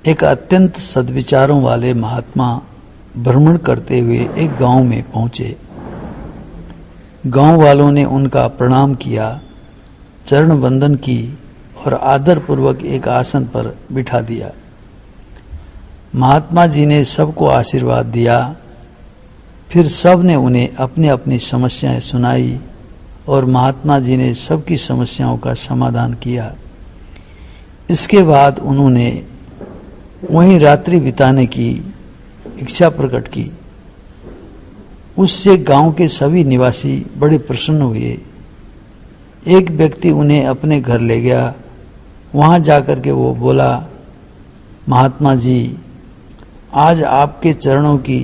एक अत्यंत सद्विचारों वाले महात्मा भ्रमण करते हुए एक गांव में पहुंचे। गांव वालों ने उनका प्रणाम किया, चरण वंदन की और आदर पूर्वक एक आसन पर बिठा दिया। महात्मा जी ने सबको आशीर्वाद दिया। फिर सब ने उन्हें अपनी अपनी समस्याएं सुनाई और महात्मा जी ने सबकी समस्याओं का समाधान किया। इसके बाद उन्होंने वहीं रात्रि बिताने की इच्छा प्रकट की। उससे गांव के सभी निवासी बड़े प्रसन्न हुए। एक व्यक्ति उन्हें अपने घर ले गया। वहां जाकर के वो बोला, महात्मा जी, आज आपके चरणों की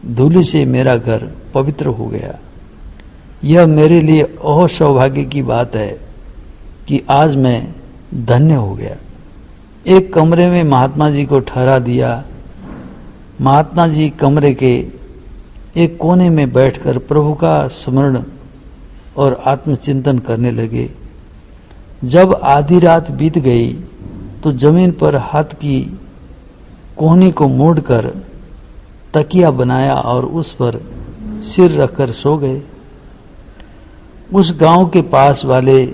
धूलि से मेरा घर पवित्र हो गया। यह मेरे लिए ओह सौभाग्य की बात है कि आज मैं धन्य हो गया। एक कमरे में महात्मा जी को ठहरा दिया। महात्मा जी कमरे के एक कोने में बैठकर प्रभु का स्मरण और आत्मचिंतन करने लगे। जब आधी रात बीत गई तो जमीन पर हाथ की कोहनी को मोड़कर तकिया बनाया और उस पर सिर रखकर सो गए। उस गांव के पास वाले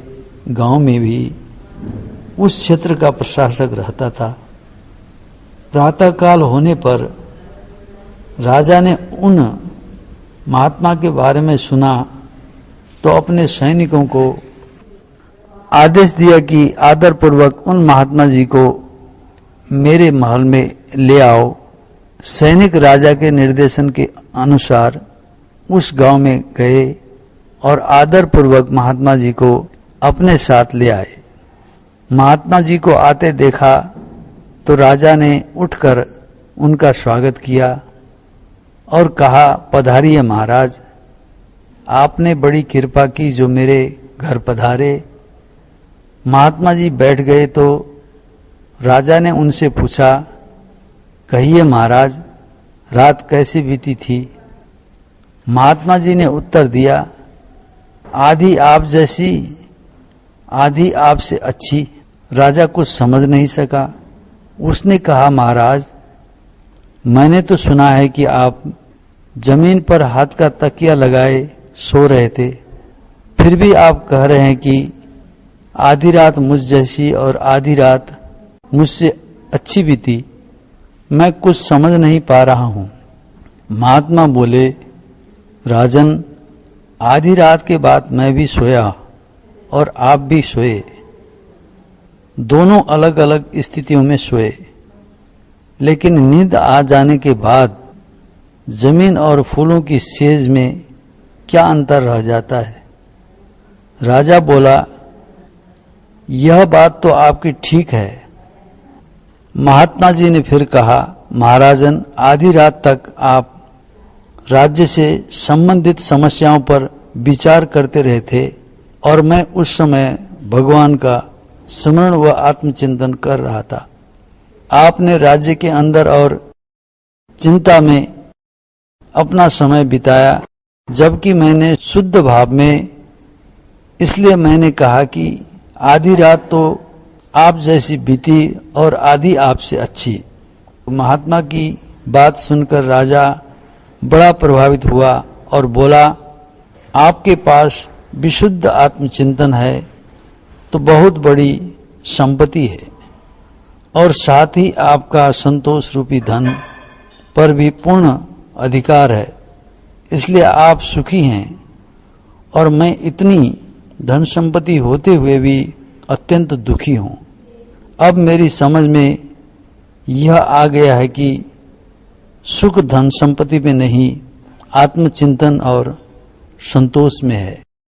गांव में भी उस क्षेत्र का प्रशासक रहता था। प्रातःकाल होने पर राजा ने उन महात्मा के बारे में सुना तो अपने सैनिकों को आदेश दिया कि आदर पूर्वक उन महात्मा जी को मेरे महल में ले आओ। सैनिक राजा के निर्देशन के अनुसार उस गांव में गए और आदर पूर्वक महात्मा जी को अपने साथ ले आए। महात्मा जी को आते देखा तो राजा ने उठकर उनका स्वागत किया और कहा, पधारिए महाराज, आपने बड़ी कृपा की जो मेरे घर पधारे। महात्मा जी बैठ गए तो राजा ने उनसे पूछा, कहिए महाराज, रात कैसी बीती थी? महात्मा जी ने उत्तर दिया, आधी आप जैसी, आधी आपसे अच्छी। राजा कुछ समझ नहीं सका। उसने कहा, महाराज, मैंने तो सुना है कि आप जमीन पर हाथ का तकिया लगाए सो रहे थे, फिर भी आप कह रहे हैं कि आधी रात मुझ जैसी और आधी रात मुझसे अच्छी बीती। मैं कुछ समझ नहीं पा रहा हूं। महात्मा बोले, राजन, आधी रात के बाद मैं भी सोया और आप भी सोए। दोनों अलग अलग स्थितियों में सोए, लेकिन नींद आ जाने के बाद जमीन और फूलों की सेज में क्या अंतर रह जाता है? राजा बोला, यह बात तो आपकी ठीक है। महात्मा जी ने फिर कहा, महाराजन, आधी रात तक आप राज्य से संबंधित समस्याओं पर विचार करते रहे थे और मैं उस समय भगवान का स्मरण व आत्मचिंतन कर रहा था। आपने राज्य के अंदर और चिंता में अपना समय बिताया, जबकि मैंने शुद्ध भाव में, इसलिए मैंने कहा कि आधी रात तो आप जैसी बीती और आधी आपसे अच्छी। महात्मा की बात सुनकर राजा बड़ा प्रभावित हुआ और बोला, आपके पास विशुद्ध आत्मचिंतन है तो बहुत बड़ी संपत्ति है और साथ ही आपका संतोष रूपी धन पर भी पूर्ण अधिकार है, इसलिए आप सुखी हैं और मैं इतनी धन संपत्ति होते हुए भी अत्यंत दुखी हूं। अब मेरी समझ में यह आ गया है कि सुख धन संपत्ति में नहीं, आत्मचिंतन और संतोष में है।